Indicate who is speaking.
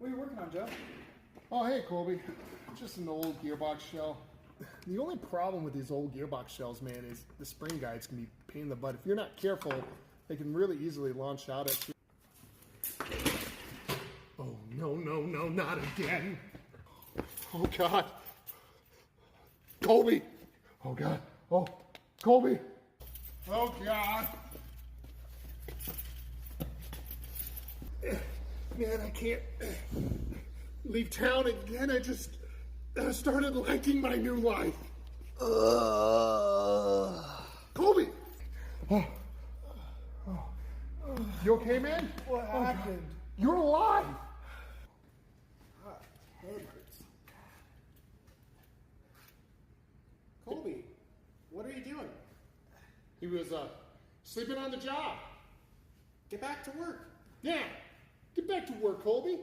Speaker 1: What are you working on, Joe?
Speaker 2: Oh, hey, Colby. Just an old gearbox shell. The only problem with these old gearbox shells, man, is the spring guides can be a pain in the butt. If you're not careful, they can really easily launch out at you. Oh, no, no, no, not again. Oh, God. Colby. Oh, God. Oh, Colby. Oh, God. Man, I can't leave town again. I just started liking my new life. Colby! You okay, man?
Speaker 1: What happened?
Speaker 2: You're alive!
Speaker 1: Head hurts. Colby, what are you doing?
Speaker 2: He was sleeping on the job.
Speaker 1: Get back to work.
Speaker 2: Yeah, get back to work, Colby.